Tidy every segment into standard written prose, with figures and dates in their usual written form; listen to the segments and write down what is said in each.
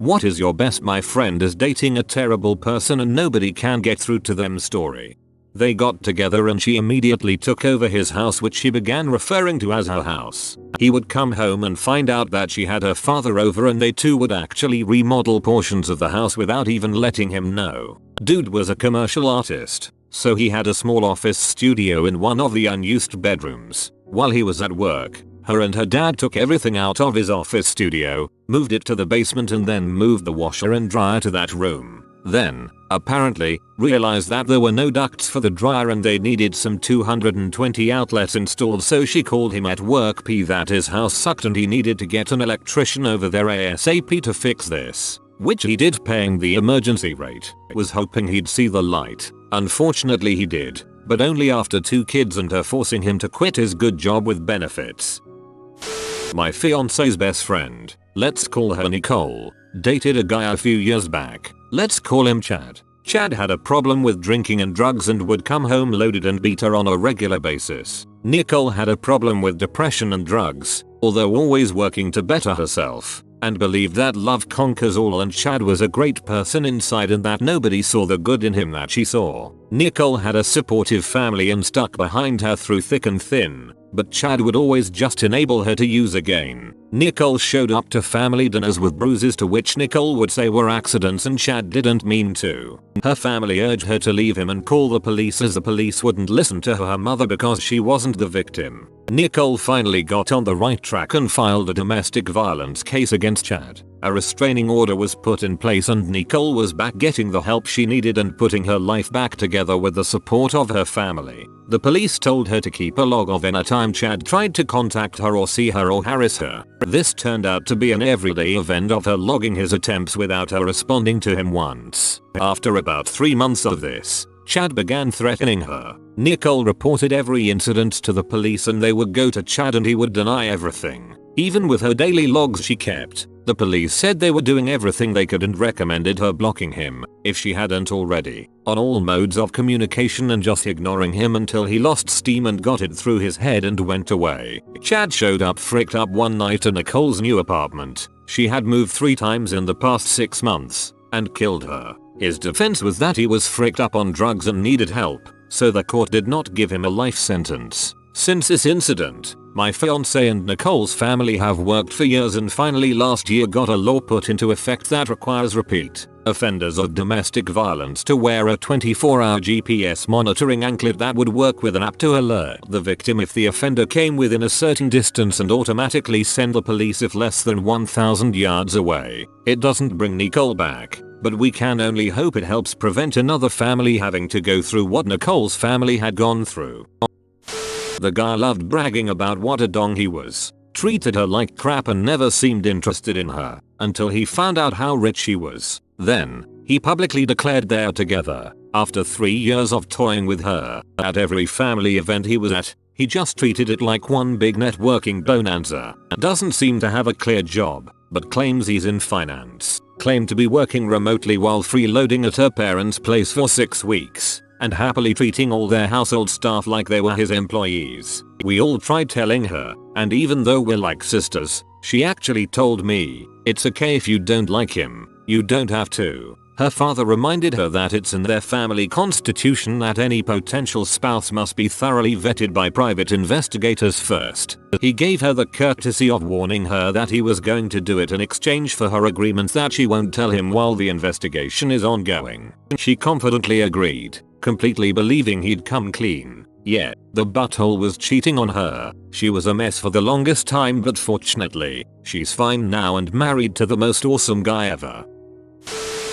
What is your best my friend is dating a terrible person and nobody can get through to them story. They got together and she immediately took over his house, which she began referring to as her house. He would come home and find out that she had her father over and they two would actually remodel portions of the house without even letting him know. Dude was a commercial artist, so he had a small office studio in one of the unused bedrooms. While he was at work, her and her dad took everything out of his office studio, moved it to the basement and then moved the washer and dryer to that room. Then, apparently, realized that there were no ducts for the dryer and they needed some 220 outlets installed, so she called him at work that his house sucked and he needed to get an electrician over there ASAP to fix this. Which he did, paying the emergency rate. Was hoping he'd see the light. Unfortunately he did, but only after 2 kids and her forcing him to quit his good job with benefits. My fiance's best friend, let's call her Nicole, dated a guy a few years back. Let's call him Chad. Chad had a problem with drinking and drugs and would come home loaded and beat her on a regular basis. Nicole had a problem with depression and drugs, although always working to better herself, and believed that love conquers all, and Chad was a great person inside and that nobody saw the good in him that she saw. Nicole had a supportive family and stuck behind her through thick and thin, but Chad would always just enable her to use again. Nicole showed up to family dinners with bruises to which Nicole would say were accidents and Chad didn't mean to. Her family urged her to leave him and call the police, as the police wouldn't listen to her mother because she wasn't the victim. Nicole finally got on the right track and filed a domestic violence case against Chad. A restraining order was put in place and Nicole was back getting the help she needed and putting her life back together with the support of her family. The police told her to keep a log of any time Chad tried to contact her or see her or harass her. This turned out to be an everyday event of her logging his attempts without her responding to him once. After about 3 months of this, Chad began threatening her. Nicole reported every incident to the police and they would go to Chad and he would deny everything. Even with her daily logs she kept, the police said they were doing everything they could and recommended her blocking him, if she hadn't already, on all modes of communication and just ignoring him until he lost steam and got it through his head and went away. Chad showed up fricked up one night to Nicole's new apartment. She had moved 3 times in the past 6 months, and killed her. His defense was that he was fricked up on drugs and needed help, so the court did not give him a life sentence. Since this incident, my fiance and Nicole's family have worked for years and finally last year got a law put into effect that requires repeat offenders of domestic violence to wear a 24-hour GPS monitoring anklet that would work with an app to alert the victim if the offender came within a certain distance and automatically send the police if less than 1,000 yards away. It doesn't bring Nicole back, but we can only hope it helps prevent another family having to go through what Nicole's family had gone through. The guy loved bragging about what a dong he was, treated her like crap and never seemed interested in her, until he found out how rich she was. Then, he publicly declared they're together. After 3 years of toying with her, at every family event he was at, he just treated it like one big networking bonanza. Doesn't seem to have a clear job, but claims he's in finance. Claimed to be working remotely while freeloading at her parents' place for 6 weeks, and happily treating all their household staff like they were his employees. We all tried telling her, and even though we're like sisters, she actually told me, it's okay if you don't like him, you don't have to. Her father reminded her that it's in their family constitution that any potential spouse must be thoroughly vetted by private investigators first. He gave her the courtesy of warning her that he was going to do it in exchange for her agreement that she won't tell him while the investigation is ongoing. She confidently agreed, completely believing he'd come clean. Yet, the butthole was cheating on her. She was a mess for the longest time, but fortunately, she's fine now and married to the most awesome guy ever.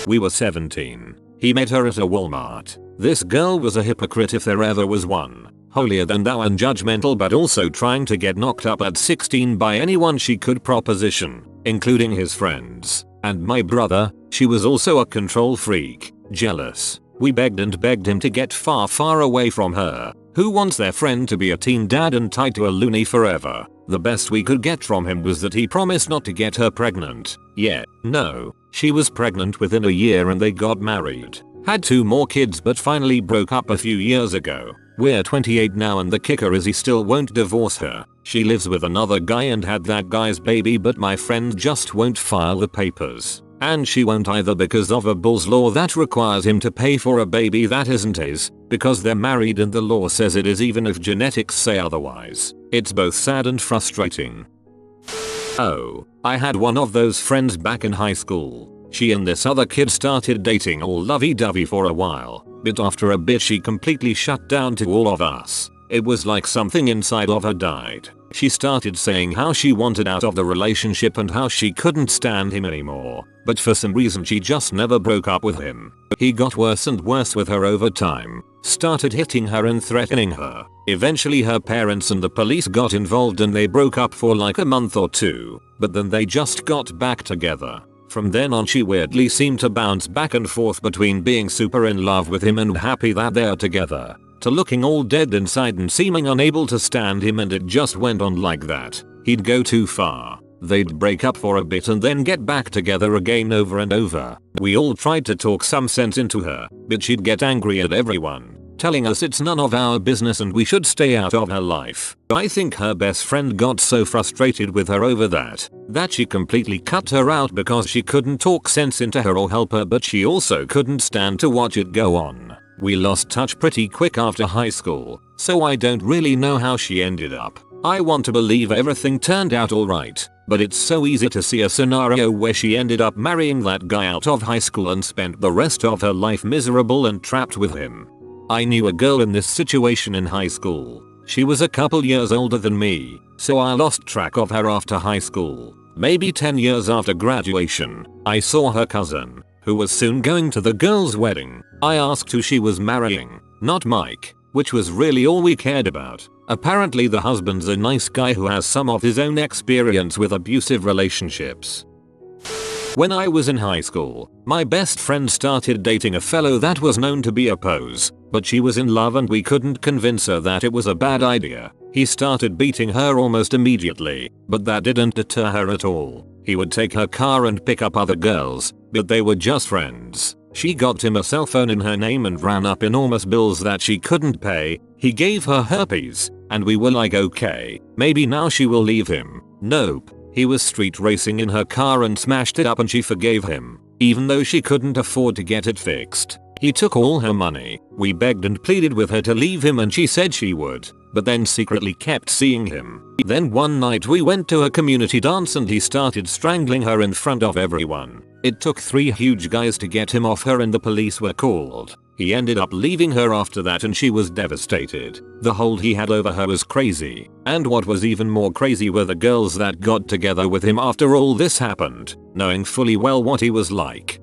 We were 17. He met her at a Walmart. This girl was a hypocrite if there ever was one. Holier than thou and judgmental, but also trying to get knocked up at 16 by anyone she could proposition, including his friends. And my brother, she was also a control freak, jealous. We begged and begged him to get far away from her. Who wants their friend to be a teen dad and tied to a loony forever? The best we could get from him was that he promised not to get her pregnant. Yet, no, she was pregnant within a year and they got married. Had 2 more kids but finally broke up a few years ago. We're 28 now and the kicker is he still won't divorce her. She lives with another guy and had that guy's baby, but my friend just won't file the papers. And she won't either because of a bull's law that requires him to pay for a baby that isn't his, because they're married and the law says it is even if genetics say otherwise. It's both sad and frustrating. Oh, I had one of those friends back in high school. She and this other kid started dating all lovey-dovey for a while, but after a bit she completely shut down to all of us. It was like something inside of her died. She started saying how she wanted out of the relationship and how she couldn't stand him anymore, but for some reason she just never broke up with him. He got worse and worse with her over time, started hitting her and threatening her. Eventually her parents and the police got involved and they broke up for like a month or two, but then they just got back together. From then on she weirdly seemed to bounce back and forth between being super in love with him and happy that they're together, to looking all dead inside and seeming unable to stand him, and it just went on like that. He'd go too far. They'd break up for a bit and then get back together again over and over. We all tried to talk some sense into her, but she'd get angry at everyone, telling us it's none of our business and we should stay out of her life. I think her best friend got so frustrated with her over that she completely cut her out because she couldn't talk sense into her or help her, but she also couldn't stand to watch it go on. We lost touch pretty quick after high school, so I don't really know how she ended up. I want to believe everything turned out alright, but it's so easy to see a scenario where she ended up marrying that guy out of high school and spent the rest of her life miserable and trapped with him. I knew a girl in this situation in high school. She was a couple years older than me, so I lost track of her after high school. Maybe 10 years after graduation, I saw her cousin, who was soon going to the girl's wedding. I asked who she was marrying, not Mike, which was really all we cared about. Apparently the husband's a nice guy who has some of his own experience with abusive relationships. When I was in high school, my best friend started dating a fellow that was known to be a pose, but she was in love and we couldn't convince her that it was a bad idea. He started beating her almost immediately, but that didn't deter her at all. He would take her car and pick up other girls, but they were just friends. She got him a cell phone in her name and ran up enormous bills that she couldn't pay. He gave her herpes, and we were like, okay, maybe now she will leave him. Nope. He was street racing in her car and smashed it up and she forgave him, even though she couldn't afford to get it fixed. He took all her money. We begged and pleaded with her to leave him and she said she would, but then secretly kept seeing him. Then one night we went to a community dance and he started strangling her in front of everyone. It took 3 huge guys to get him off her and the police were called. He ended up leaving her after that and she was devastated. The hold he had over her was crazy. And what was even more crazy were the girls that got together with him after all this happened, knowing fully well what he was like.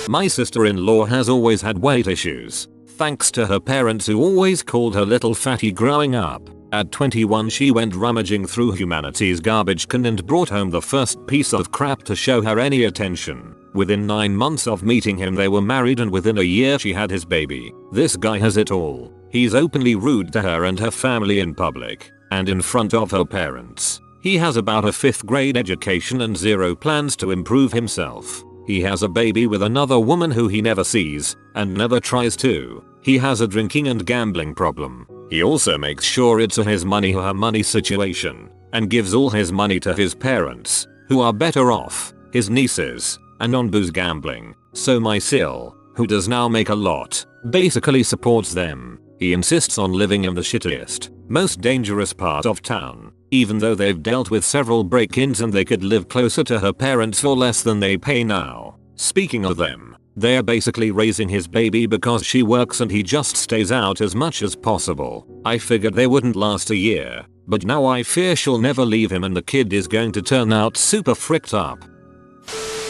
My sister-in-law has always had weight issues, thanks to her parents who always called her little fatty growing up. At 21 she went rummaging through humanity's garbage can and brought home the first piece of crap to show her any attention. Within 9 months of meeting him they were married and within a year she had his baby. This guy has it all. He's openly rude to her and her family in public, and in front of her parents. He has about a 5th grade education and 0 plans to improve himself. He has a baby with another woman who he never sees, and never tries to. He has a drinking and gambling problem. He also makes sure it's a his money or her money situation, and gives all his money to his parents, who are better off, his nieces, and on booze gambling. So my sil, who does now make a lot, basically supports them. He insists on living in the shittiest, most dangerous part of town, even though they've dealt with several break-ins and they could live closer to her parents for less than they pay now. Speaking of them, they're basically raising his baby because she works and he just stays out as much as possible. I figured they wouldn't last a year, but now I fear she'll never leave him and the kid is going to turn out super fricked up.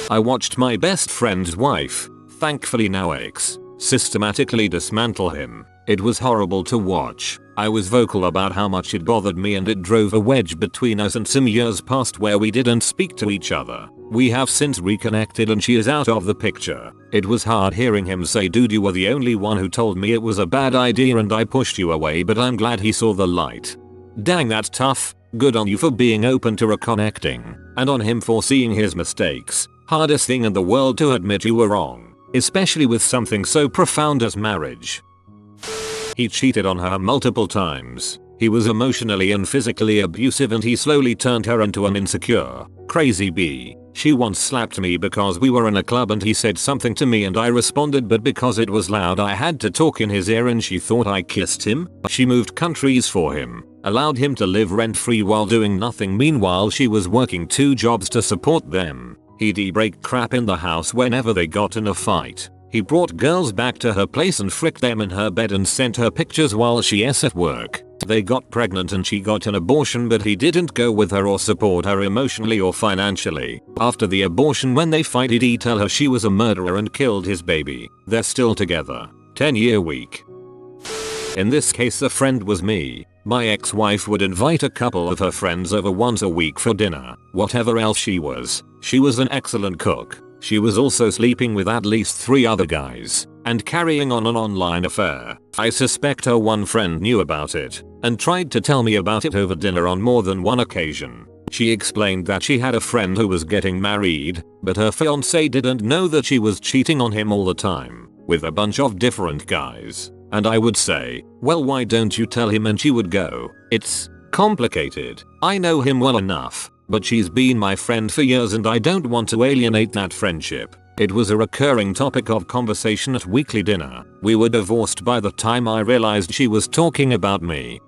I watched my best friend's wife, thankfully now ex, systematically dismantle him. It was horrible to watch. I was vocal about how much it bothered me and it drove a wedge between us, and some years passed where we didn't speak to each other. We have since reconnected and she is out of the picture. It was hard hearing him say, dude, you were the only one who told me it was a bad idea and I pushed you away, but I'm glad he saw the light. Dang, that's tough. Good on you for being open to reconnecting, and on him for seeing his mistakes. Hardest thing in the world to admit you were wrong, especially with something so profound as marriage. He cheated on her multiple times. He was emotionally and physically abusive and he slowly turned her into an insecure, crazy bee. She once slapped me because we were in a club and he said something to me and I responded, but because it was loud I had to talk in his ear and she thought I kissed him. She moved countries for him, allowed him to live rent-free while doing nothing. Meanwhile she was working 2 jobs to support them. He'd break crap in the house whenever they got in a fight. He brought girls back to her place and fricked them in her bed and sent her pictures while she's at work. They got pregnant and she got an abortion, but he didn't go with her or support her emotionally or financially. After the abortion, when they fight, he'd tell her she was a murderer and killed his baby. They're still together. 10-year week. In this case the friend was me. My ex-wife would invite a couple of her friends over once a week for dinner. Whatever else she was an excellent cook. She was also sleeping with at least 3 other guys and carrying on an online affair. I suspect her one friend knew about it and tried to tell me about it over dinner on more than one occasion. She explained that she had a friend who was getting married, but her fiancé didn't know that she was cheating on him all the time with a bunch of different guys. And I would say, well, why don't you tell him? And she would go, it's complicated. I know him well enough, but she's been my friend for years and I don't want to alienate that friendship. It was a recurring topic of conversation at weekly dinner. We were divorced by the time I realized she was talking about me.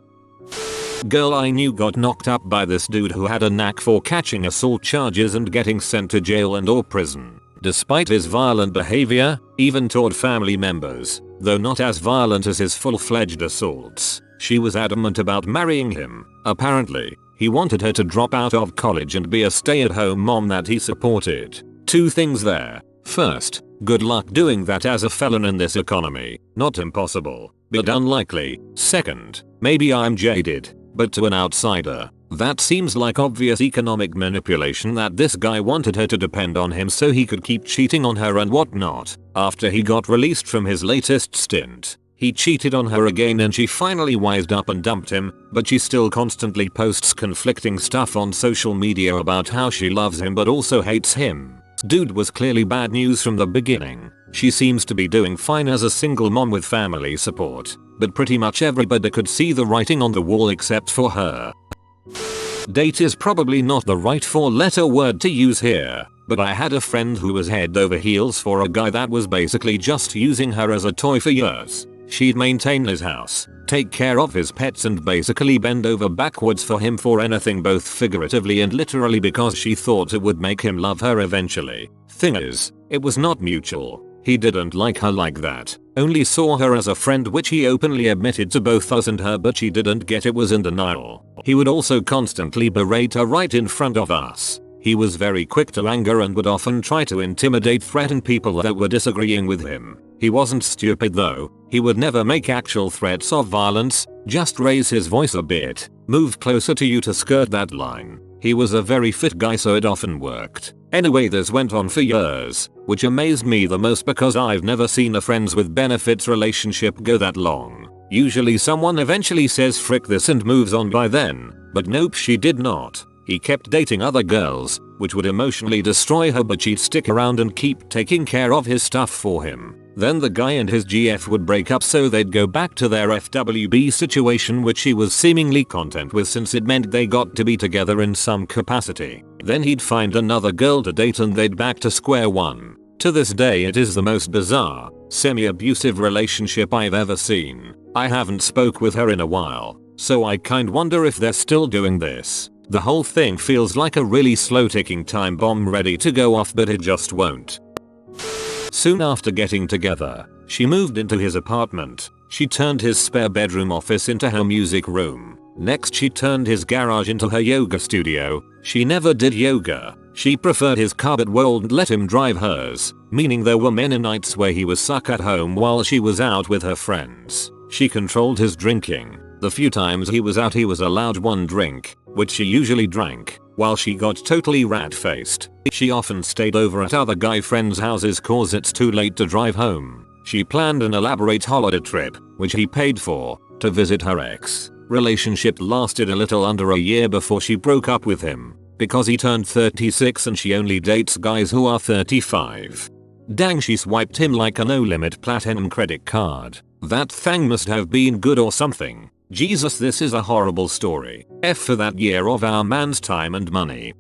Girl I knew got knocked up by this dude who had a knack for catching assault charges and getting sent to jail and or prison. Despite his violent behavior, even toward family members, though not as violent as his full-fledged assaults, she was adamant about marrying him. Apparently, he wanted her to drop out of college and be a stay-at-home mom that he supported. 2 things there. First, good luck doing that as a felon in this economy. Not impossible, but unlikely. Second, maybe I'm jaded, but to an outsider, that seems like obvious economic manipulation that this guy wanted her to depend on him so he could keep cheating on her and whatnot. After he got released from his latest stint, he cheated on her again and she finally wised up and dumped him, but she still constantly posts conflicting stuff on social media about how she loves him but also hates him. Dude was clearly bad news from the beginning. She seems to be doing fine as a single mom with family support, but pretty much everybody could see the writing on the wall except for her. Date is probably not the right 4-letter word to use here, but I had a friend who was head over heels for a guy that was basically just using her as a toy for years. She'd maintain his house, take care of his pets and basically bend over backwards for him for anything, both figuratively and literally, because she thought it would make him love her eventually. Thing is, it was not mutual. He didn't like her like that, only saw her as a friend, which he openly admitted to both us and her, but she didn't get it, was in denial. He would also constantly berate her right in front of us. He was very quick to anger and would often try to intimidate, threaten people that were disagreeing with him. He wasn't stupid though. He would never make actual threats of violence, just raise his voice a bit, move closer to you to skirt that line. He was a very fit guy, so it often worked. Anyway, this went on for years, which amazed me the most because I've never seen a friends with benefits relationship go that long. Usually someone eventually says frick this and moves on by then, but nope, she did not. He kept dating other girls, which would emotionally destroy her, but she'd stick around and keep taking care of his stuff for him. Then the guy and his GF would break up so they'd go back to their FWB situation, which she was seemingly content with since it meant they got to be together in some capacity. Then he'd find another girl to date and they'd back to square one. To this day it is the most bizarre, semi-abusive relationship I've ever seen. I haven't spoke with her in a while, so I kind wonder if they're still doing this. The whole thing feels like a really slow ticking time bomb ready to go off, but it just won't. Soon after getting together, she moved into his apartment. She turned his spare bedroom office into her music room. Next she turned his garage into her yoga studio. She never did yoga. She preferred his car but wouldn't let him drive hers, meaning there were many nights where he was stuck at home while she was out with her friends. She controlled his drinking. The few times he was out he was allowed 1 drink, which she usually drank, while she got totally rat-faced. She often stayed over at other guy friends' houses cause it's too late to drive home. She planned an elaborate holiday trip, which he paid for, to visit her ex. Relationship lasted a little under a year before she broke up with him, because he turned 36 and she only dates guys who are 35. Dang, she swiped him like a no-limit platinum credit card. That thing must have been good or something. Jesus, this is a horrible story. F for that year of our man's time and money.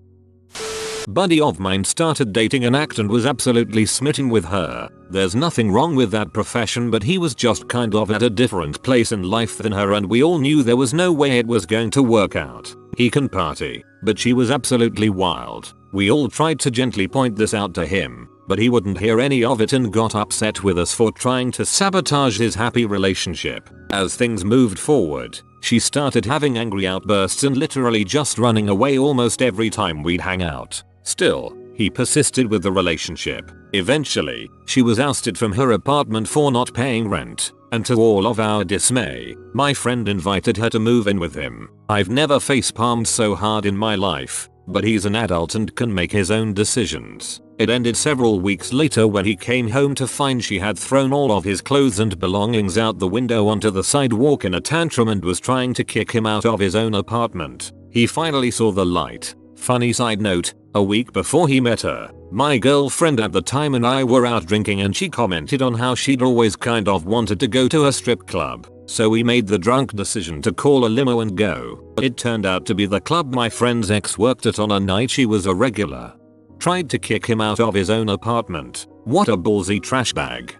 Buddy of mine started dating an actor and was absolutely smitten with her. There's nothing wrong with that profession, but he was just kind of at a different place in life than her, and we all knew there was no way it was going to work out. He can party, but she was absolutely wild. We all tried to gently point this out to him, but he wouldn't hear any of it and got upset with us for trying to sabotage his happy relationship. As things moved forward, she started having angry outbursts and literally just running away almost every time we'd hang out. Still, he persisted with the relationship. Eventually, she was ousted from her apartment for not paying rent, and to all of our dismay, my friend invited her to move in with him. I've never face-palmed so hard in my life, but he's an adult and can make his own decisions. It ended several weeks later when he came home to find she had thrown all of his clothes and belongings out the window onto the sidewalk in a tantrum and was trying to kick him out of his own apartment. He finally saw the light. Funny side note, a week before he met her, my girlfriend at the time and I were out drinking and she commented on how she'd always kind of wanted to go to a strip club. So we made the drunk decision to call a limo and go. It turned out to be the club my friend's ex worked at on a night she was a regular. Tried to kick him out of his own apartment. What a ballsy trash bag.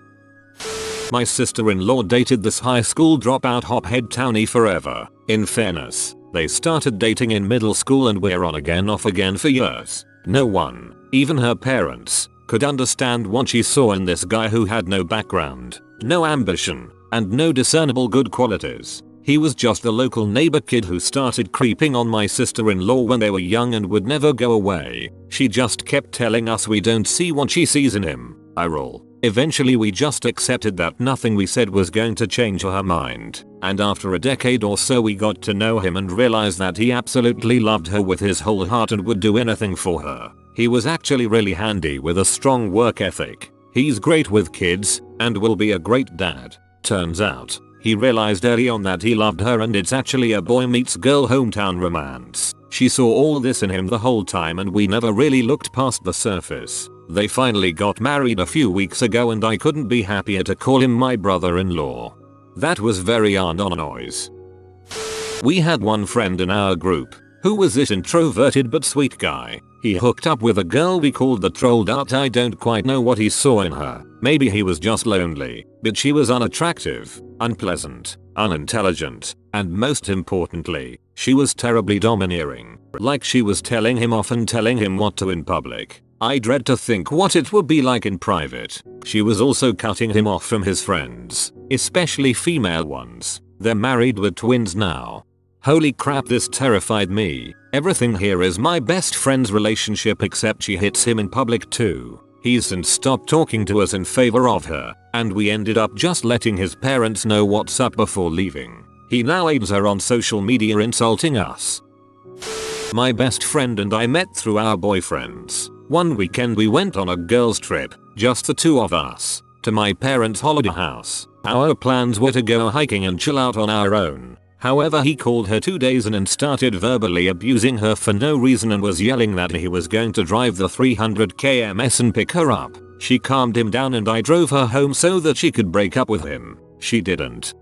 My sister-in-law dated this high school dropout hophead townie forever. In fairness, they started dating in middle school and were on again off again for years. No one, even her parents, could understand what she saw in this guy who had no background, no ambition, and no discernible good qualities. He was just the local neighbor kid who started creeping on my sister-in-law when they were young and would never go away. She just kept telling us we don't see what she sees in him. I roll. Eventually we just accepted that nothing we said was going to change her mind. And after a decade or so we got to know him and realized that he absolutely loved her with his whole heart and would do anything for her. He was actually really handy with a strong work ethic. He's great with kids and will be a great dad. Turns out, he realized early on that he loved her and it's actually a boy meets girl hometown romance. She saw all this in him the whole time and we never really looked past the surface. They finally got married a few weeks ago and I couldn't be happier to call him my brother-in-law. That was very noise. We had one friend in our group who was this introverted but sweet guy. He hooked up with a girl we called the troll dart. I don't quite know what he saw in her. Maybe he was just lonely, but she was unattractive, unpleasant, unintelligent, and most importantly, she was terribly domineering. Like she was telling him off and telling him what to in public. I dread to think what it would be like in private. She was also cutting him off from his friends, especially female ones. They're married with twins now. Holy crap, this terrified me. Everything here is my best friend's relationship except she hits him in public too. He's since stopped talking to us in favor of her, and we ended up just letting his parents know what's up before leaving. He now aids her on social media insulting us. My best friend and I met through our boyfriends. One weekend we went on a girls trip, just the two of us, to my parents' holiday house. Our plans were to go hiking and chill out on our own. However, he called her 2 days in and started verbally abusing her for no reason and was yelling that he was going to drive the 300 kms and pick her up. She calmed him down and I drove her home so that she could break up with him. She didn't.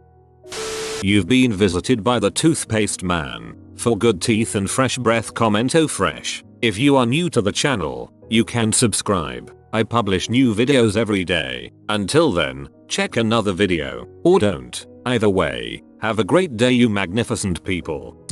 You've been visited by the toothpaste man. For good teeth and fresh breath, comment oh fresh. If you are new to the channel, you can subscribe. I publish new videos every day. Until then, check another video, or don't. Either way, have a great day you magnificent people.